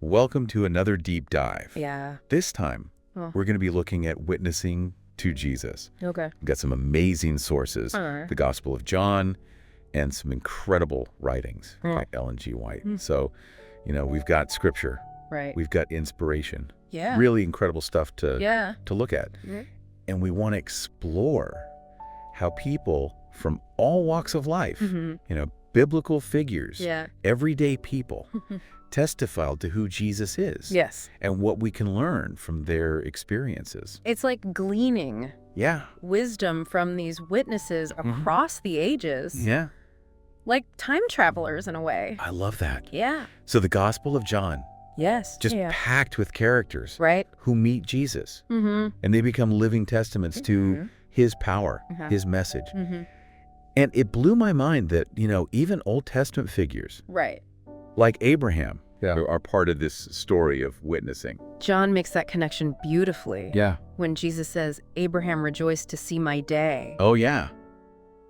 Welcome to another deep dive. Yeah. This time, we're going to be looking at witnessing to Jesus. Okay. We've got some amazing sources, the Gospel of John, and some incredible writings by Ellen G. White. So, we've got scripture. Right. We've got inspiration. Yeah. Really incredible stuff to look at. And we want to explore how people from all walks of life, biblical figures, everyday people, testified to who Jesus is. Yes. And what we can learn from their experiences. It's like gleaning wisdom from these witnesses across the ages. Yeah. Like time travelers in a way. I love that. Yeah. So the Gospel of John, just packed with characters who meet Jesus. And they become living testaments to his power, his message. And it blew my mind that, even Old Testament figures like Abraham are part of this story of witnessing. John makes that connection beautifully. Yeah. When Jesus says, Abraham rejoiced to see my day. Oh, yeah.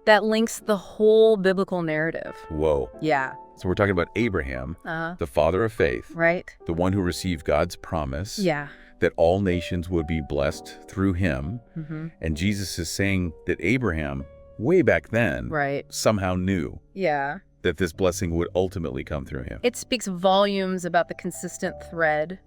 That links the whole biblical narrative. Whoa. Yeah. So we're talking about Abraham, the father of faith. Right. The one who received God's promise. Yeah. That all nations would be blessed through him. And Jesus is saying that Abraham, way back then, somehow knew that this blessing would ultimately come through him. It speaks volumes about the consistent thread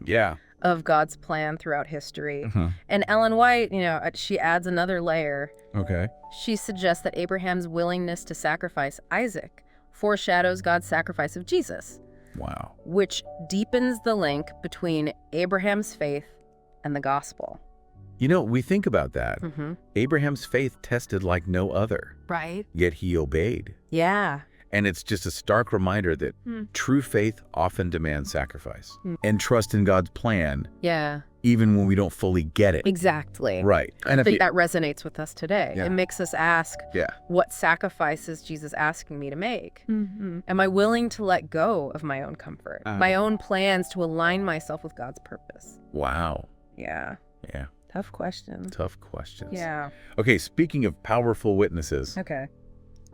of God's plan throughout history. And Ellen White, she adds another layer. Okay. She suggests that Abraham's willingness to sacrifice Isaac foreshadows God's sacrifice of Jesus. Wow. Which deepens the link between Abraham's faith and the gospel. We think about that. Abraham's faith tested like no other. Right. Yet he obeyed. Yeah. And it's just a stark reminder that true faith often demands sacrifice and trust in God's plan. Yeah. Even when we don't fully get it. Exactly. Right. And I think that resonates with us today. Yeah. It makes us ask, what sacrifice is Jesus asking me to make? Am I willing to let go of my own comfort, my own plans to align myself with God's purpose? Wow. Yeah. Yeah. Tough question. Tough questions. Yeah. Okay, speaking of powerful witnesses. Okay.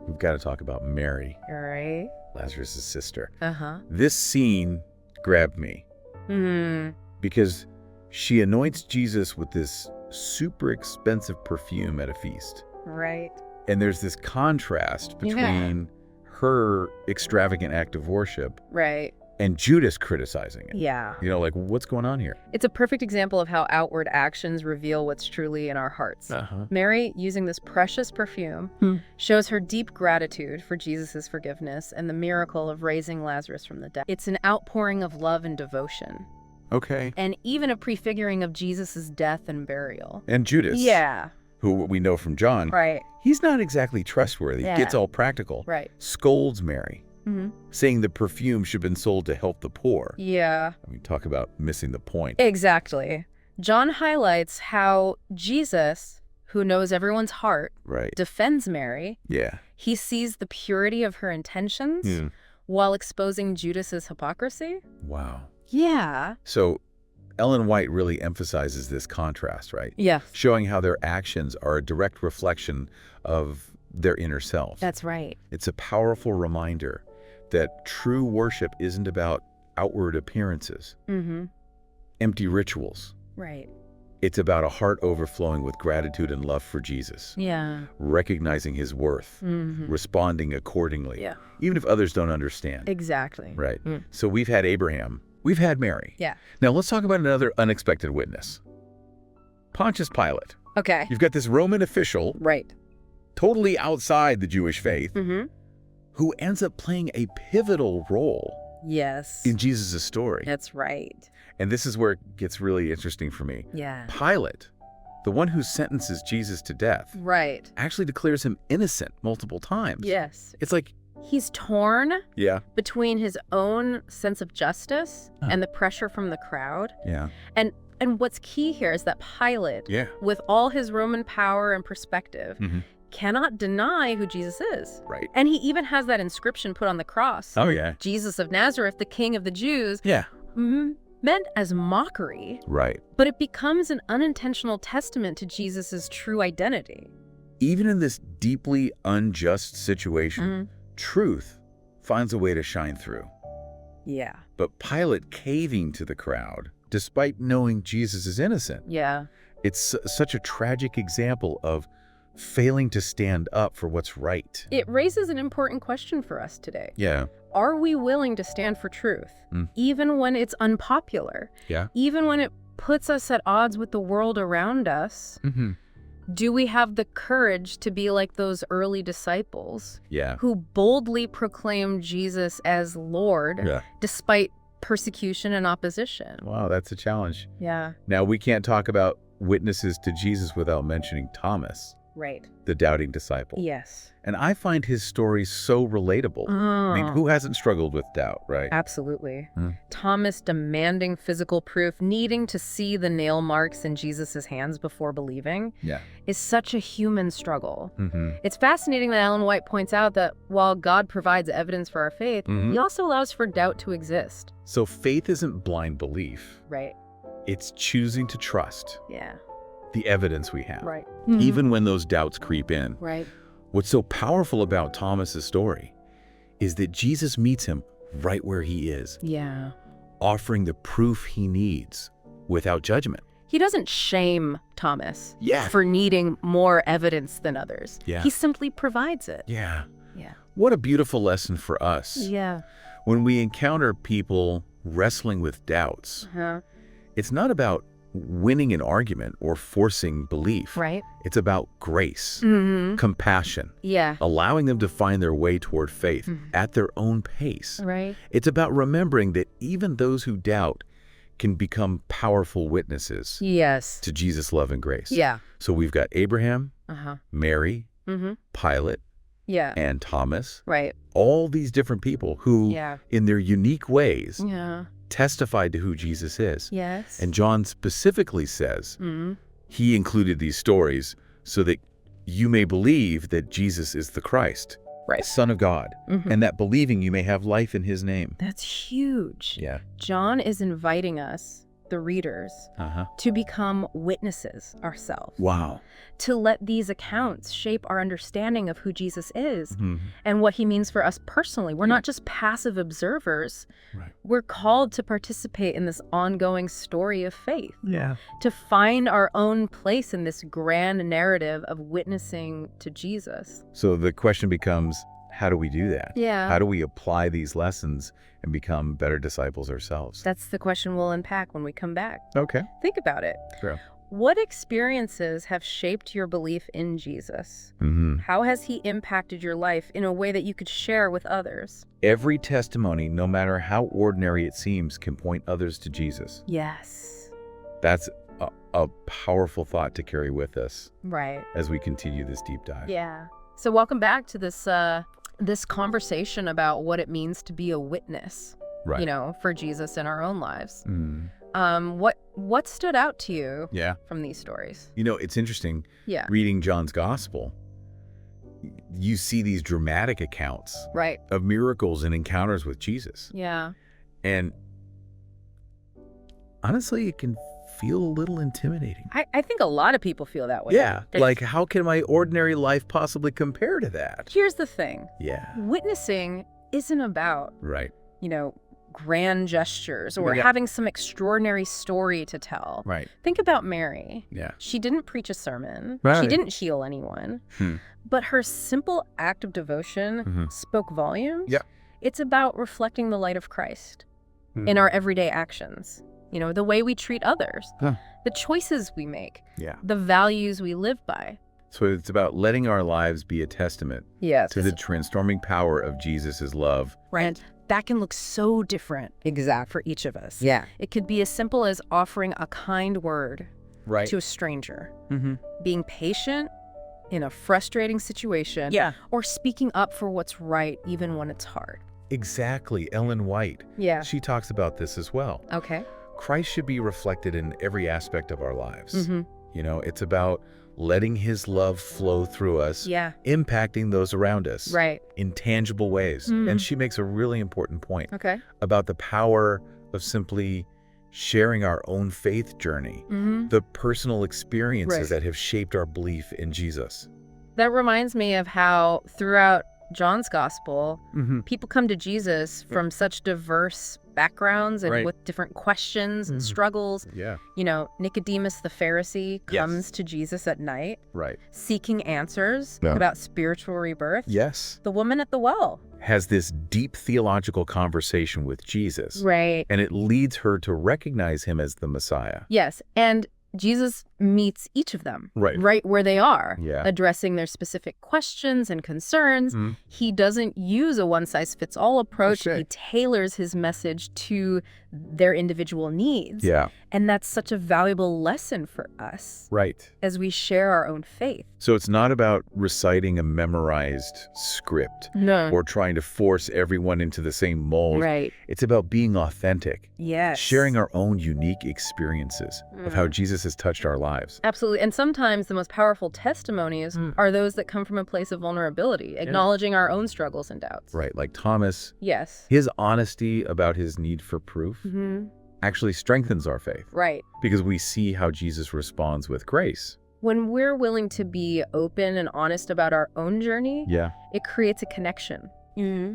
We've got to talk about Mary. All right. Lazarus' sister. Uh-huh. This scene grabbed me. Because she anoints Jesus with this super expensive perfume at a feast. Right. And there's this contrast between her extravagant act of worship and Judas criticizing it. Yeah. What's going on here? It's a perfect example of how outward actions reveal what's truly in our hearts. Mary, using this precious perfume, shows her deep gratitude for Jesus' forgiveness and the miracle of raising Lazarus from the dead. It's an outpouring of love and devotion. Okay. And even a prefiguring of Jesus' death and burial. And Judas. Yeah. Who we know from John. Right. He's not exactly trustworthy. Yeah. Gets all practical. Right. Scolds Mary. Saying the perfume should have been sold to help the poor. Yeah. Talk about missing the point. Exactly. John highlights how Jesus, who knows everyone's heart, defends Mary. Yeah. He sees the purity of her intentions while exposing Judas's hypocrisy. Wow. Yeah. So Ellen White really emphasizes this contrast, right? Yeah. Showing how their actions are a direct reflection of their inner self. That's right. It's a powerful reminder that true worship isn't about outward appearances, empty rituals. Right. It's about a heart overflowing with gratitude and love for Jesus. Yeah. Recognizing his worth, responding accordingly, even if others don't understand. Exactly. Right. So we've had Abraham. We've had Mary. Yeah. Now let's talk about another unexpected witness. Pontius Pilate. Okay. You've got this Roman official. Right. Totally outside the Jewish faith. Who ends up playing a pivotal role in Jesus' story. That's right. And this is where it gets really interesting for me. Yeah. Pilate, the one who sentences Jesus to death, actually declares him innocent multiple times. Yes. It's like he's torn between his own sense of justice and the pressure from the crowd. Yeah. And what's key here is that Pilate, with all his Roman power and perspective, cannot deny who Jesus is. Right. And he even has that inscription put on the cross. Oh, yeah. Jesus of Nazareth, the King of the Jews. Yeah. Meant as mockery. Right. But it becomes an unintentional testament to Jesus's true identity. Even in this deeply unjust situation, truth finds a way to shine through. Yeah. But Pilate caving to the crowd, despite knowing Jesus is innocent. Yeah. It's such a tragic example of failing to stand up for what's right. It raises an important question for us today. Yeah. Are we willing to stand for truth, even when it's unpopular? Yeah. Even when it puts us at odds with the world around us? Do we have the courage to be like those early disciples who boldly proclaimed Jesus as Lord despite persecution and opposition? Wow, that's a challenge. Yeah. Now, we can't talk about witnesses to Jesus without mentioning Thomas. Right. The doubting disciple. Yes. And I find his story so relatable. I mean, who hasn't struggled with doubt, right? Absolutely. Thomas demanding physical proof, needing to see the nail marks in Jesus's hands before believing, is such a human struggle. It's fascinating that Ellen White points out that while God provides evidence for our faith, he also allows for doubt to exist. So faith isn't blind belief. Right. It's choosing to trust the evidence we have, Right. even when those doubts creep in. Right. What's so powerful about Thomas's story is that Jesus meets him right where he is, offering the proof he needs without judgment. He doesn't shame Thomas for needing more evidence than others. He simply provides it. Yeah. What a beautiful lesson for us. When we encounter people wrestling with doubts, it's not about winning an argument or forcing belief. Right. It's about grace, compassion, allowing them to find their way toward faith at their own pace. Right. It's about remembering that even those who doubt can become powerful witnesses to Jesus' love and grace. So we've got Abraham, Mary, Pilate, and Thomas. Right. All these different people who, in their unique ways, testified to who Jesus is. Yes. And John specifically says he included these stories so that you may believe that Jesus is the Christ, Son of God, and that believing you may have life in his name. That's huge. Yeah. John is inviting us, the readers, to become witnesses ourselves. Wow. To let these accounts shape our understanding of who Jesus is and what he means for us personally. We're not just passive observers. We're called to participate in this ongoing story of faith. To find our own place in this grand narrative of witnessing to Jesus. So the question becomes, how do we do that? How do we apply these lessons and become better disciples ourselves? That's the question we'll unpack when we come back. Okay. Think about it. Sure. What experiences have shaped your belief in Jesus? How has he impacted your life in a way that you could share with others? Every testimony, no matter how ordinary it seems, can point others to Jesus. Yes. That's a powerful thought to carry with us. Right. As we continue this deep dive. Yeah. So welcome back to this conversation about what it means to be a witness, for Jesus in our own lives. What stood out to you from these stories? It's interesting. Reading John's gospel, you see these dramatic accounts of miracles and encounters with Jesus. And honestly, it can feel a little intimidating. I think a lot of people feel that way. Like, how can my ordinary life possibly compare to that? Here's the thing. Witnessing isn't about, grand gestures or having some extraordinary story to tell. Think about Mary. She didn't preach a sermon. She didn't heal anyone. But her simple act of devotion spoke volumes. It's about reflecting the light of Christ in our everyday actions. The way we treat others, the choices we make, the values we live by. So it's about letting our lives be a testament to the transforming power of Jesus' love. And that can look so different for each of us. It could be as simple as offering a kind word to a stranger, being patient in a frustrating situation, or speaking up for what's right even when it's hard. Exactly. Ellen White. She talks about this as well. Okay. Christ should be reflected in every aspect of our lives. It's about letting his love flow through us, impacting those around us in tangible ways. And she makes a really important point about the power of simply sharing our own faith journey, the personal experiences that have shaped our belief in Jesus. That reminds me of how throughout John's gospel, people come to Jesus from such diverse backgrounds and with different questions and struggles. Yeah. You know, Nicodemus the Pharisee comes to Jesus at night, seeking answers about spiritual rebirth. Yes. The woman at the well has this deep theological conversation with Jesus. Right. And it leads her to recognize him as the Messiah. Yes. And Jesus meets each of them right where they are, addressing their specific questions and concerns. He doesn't use a one-size-fits-all approach. He tailors his message to their individual needs. Yeah. And that's such a valuable lesson for us as we share our own faith. So it's not about reciting a memorized script or trying to force everyone into the same mold. Right. It's about being authentic. Yes. Sharing our own unique experiences of how Jesus has touched our lives. Absolutely. And sometimes the most powerful testimonies are those that come from a place of vulnerability, acknowledging our own struggles and doubts. Right. Like Thomas. Yes. His honesty about his need for proof actually strengthens our faith. Right. Because we see how Jesus responds with grace. When we're willing to be open and honest about our own journey, it creates a connection.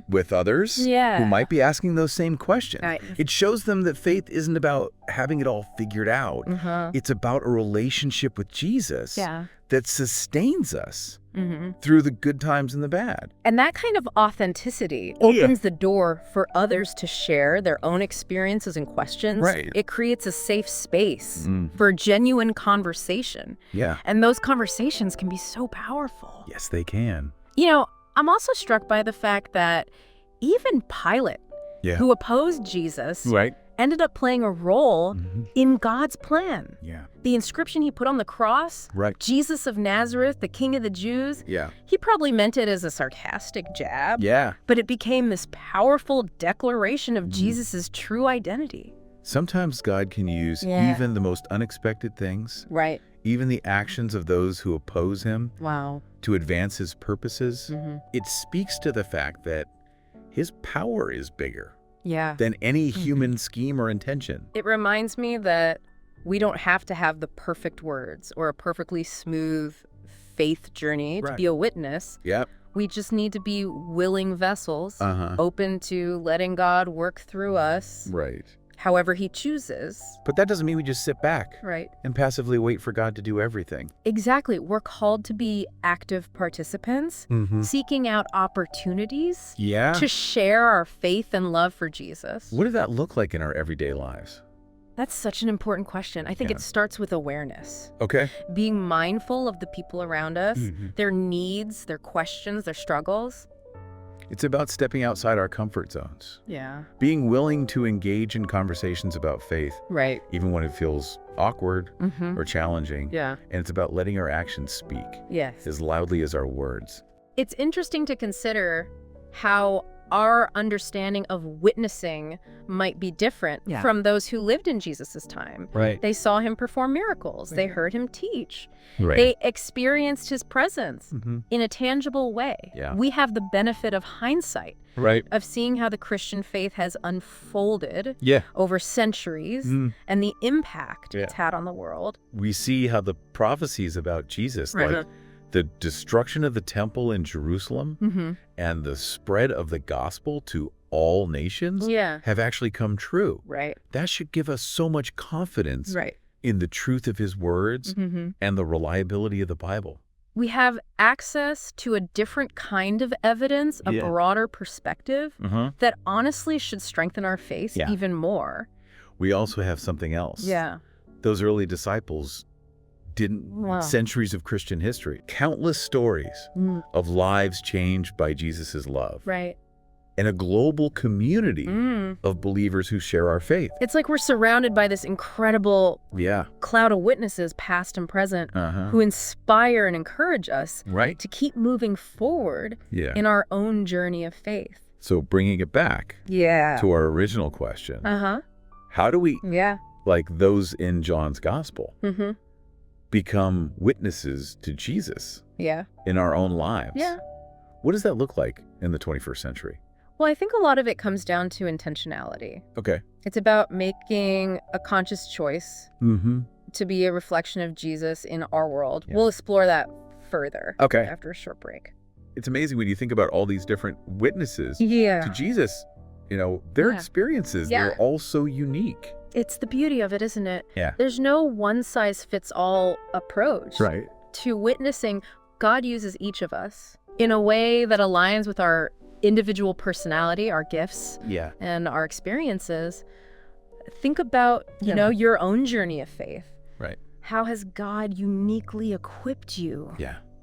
With others who might be asking those same questions. Right. It shows them that faith isn't about having it all figured out. It's about a relationship with Jesus that sustains us through the good times and the bad. And that kind of authenticity opens the door for others to share their own experiences and questions. Right. It creates a safe space for genuine conversation. Yeah. And those conversations can be so powerful. Yes, they can. You know, I'm also struck by the fact that even Pilate, who opposed Jesus, ended up playing a role in God's plan. Yeah. The inscription he put on the cross, Jesus of Nazareth, the King of the Jews, he probably meant it as a sarcastic jab, but it became this powerful declaration of Jesus's true identity. Sometimes God can use even the most unexpected things, even the actions of those who oppose him, to advance his purposes. It speaks to the fact that his power is bigger than any human scheme or intention. It reminds me that we don't have to have the perfect words or a perfectly smooth faith journey to be a witness. We just need to be willing vessels, open to letting God work through us. However he chooses. But that doesn't mean we just sit back Right. and passively wait for God to do everything. Exactly. We're called to be active participants, seeking out opportunities to share our faith and love for Jesus. What does that look like in our everyday lives? That's such an important question. I think it starts with awareness. Okay. Being mindful of the people around us, their needs, their questions, their struggles. It's about stepping outside our comfort zones. Yeah. Being willing to engage in conversations about faith. Right. Even when it feels awkward or challenging. Yeah. And it's about letting our actions speak. Yes. As loudly as our words. It's interesting to consider how our understanding of witnessing might be different from those who lived in Jesus's time. Right. They saw him perform miracles. They heard him teach. Right. They experienced his presence in a tangible way. Yeah. We have the benefit of hindsight. Right. Of seeing how the Christian faith has unfolded over centuries and the impact it's had on the world. We see how the prophecies about Jesus, like the destruction of the temple in Jerusalem and the spread of the gospel to all nations have actually come true. Right. That should give us so much confidence in the truth of his words and the reliability of the Bible. We have access to a different kind of evidence, a broader perspective that honestly should strengthen our faith even more. We also have something else. Yeah. Those early disciples didn't, centuries of Christian history, countless stories of lives changed by Jesus's love. Right. And a global community of believers who share our faith. It's like we're surrounded by this incredible cloud of witnesses, past and present, who inspire and encourage us to keep moving forward in our own journey of faith. So bringing it back to our original question, how do we, like those in John's gospel, become witnesses to Jesus in our own lives? What does that look like in the 21st century? Well, I think a lot of it comes down to intentionality. Okay. It's about making a conscious choice to be a reflection of Jesus in our world. We'll explore that further after a short break. it's amazing when you think about all these different witnesses to Jesus, their experiences, they're all so unique. It's the beauty of it, isn't it? Yeah. There's no one-size-fits-all approach to witnessing. God uses each of us in a way that aligns with our individual personality, our gifts, and our experiences. Think about, your own journey of faith. Right. How has God uniquely equipped you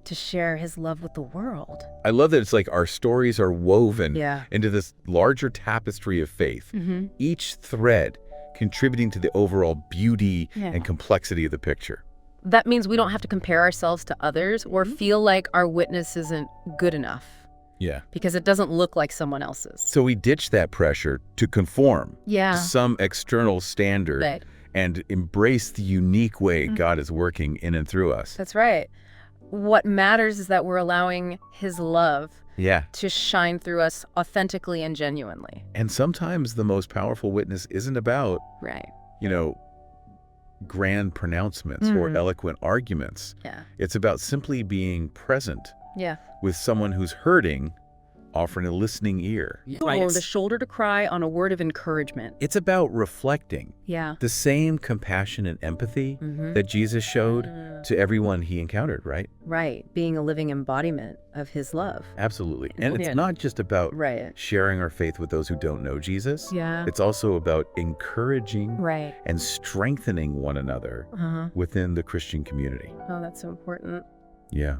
to share his love with the world? I love that it's like our stories are woven into this larger tapestry of faith, each thread contributing to the overall beauty and complexity of the picture. That means we don't have to compare ourselves to others or feel like our witness isn't good enough. Yeah. Because it doesn't look like someone else's. So we ditch that pressure to conform to some external standard and embrace the unique way God is working in and through us. That's right. What matters is that we're allowing his love to shine through us authentically and genuinely. And sometimes the most powerful witness isn't about, grand pronouncements or eloquent arguments. Yeah. It's about simply being present Yeah. with someone who's hurting, offering a listening ear. Or the shoulder to cry on a word of encouragement. It's about reflecting Yeah. the same compassion and empathy that Jesus showed to everyone he encountered, right? Right. Being a living embodiment of his love. Absolutely. And it's not just about sharing our faith with those who don't know Jesus. Yeah. It's also about encouraging Right. and strengthening one another within the Christian community. Oh, that's so important. Yeah.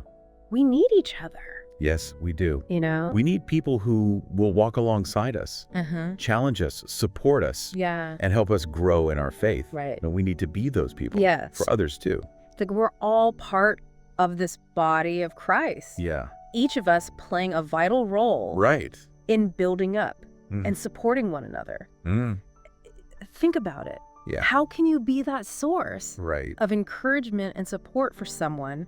We need each other. Yes, we do. You We need people who will walk alongside us, challenge us, support us, and help us grow in our faith. Right. And we need to be those people for others too. Like we're all part of this body of Christ. Yeah. Each of us playing a vital role in building up and supporting one another. Think about it. Yeah. How can you be that source Right. of encouragement and support for someone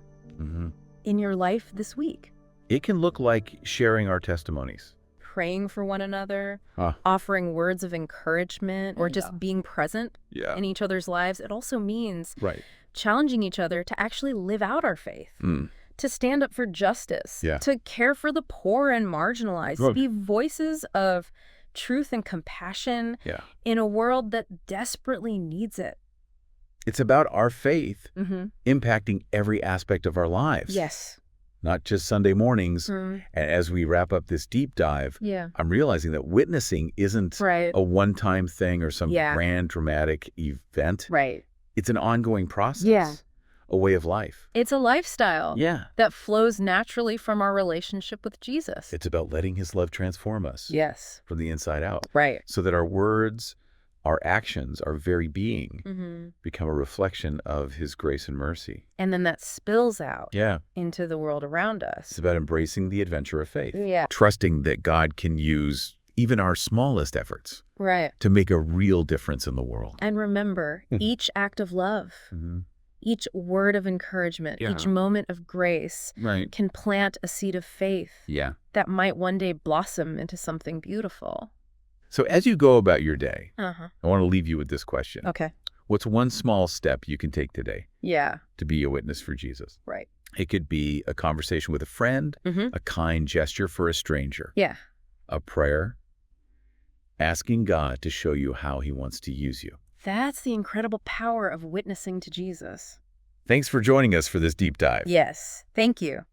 in your life this week? It can look like sharing our testimonies. Praying for one another, offering words of encouragement, or just being present in each other's lives. It also means challenging each other to actually live out our faith, to stand up for justice, to care for the poor and marginalized, to be voices of truth and compassion in a world that desperately needs it. It's about our faith impacting every aspect of our lives. Yes. Not just Sunday mornings. And as we wrap up this deep dive, I'm realizing that witnessing isn't a one-time thing or some grand dramatic event. Right. It's an ongoing process, a way of life. It's a lifestyle that flows naturally from our relationship with Jesus. It's about letting his love transform us from the inside out. Right. So that our words, our actions, our very being become a reflection of his grace and mercy. And then that spills out into the world around us. It's about embracing the adventure of faith. Yeah. Trusting that God can use even our smallest efforts to make a real difference in the world. And remember, each act of love, each word of encouragement, each moment of grace can plant a seed of faith that might one day blossom into something beautiful. So as you go about your day, I want to leave you with this question. Okay. What's one small step you can take today to be a witness for Jesus? Right. It could be a conversation with a friend, a kind gesture for a stranger, a prayer, asking God to show you how he wants to use you. That's the incredible power of witnessing to Jesus. Thanks for joining us for this deep dive. Yes. Thank you.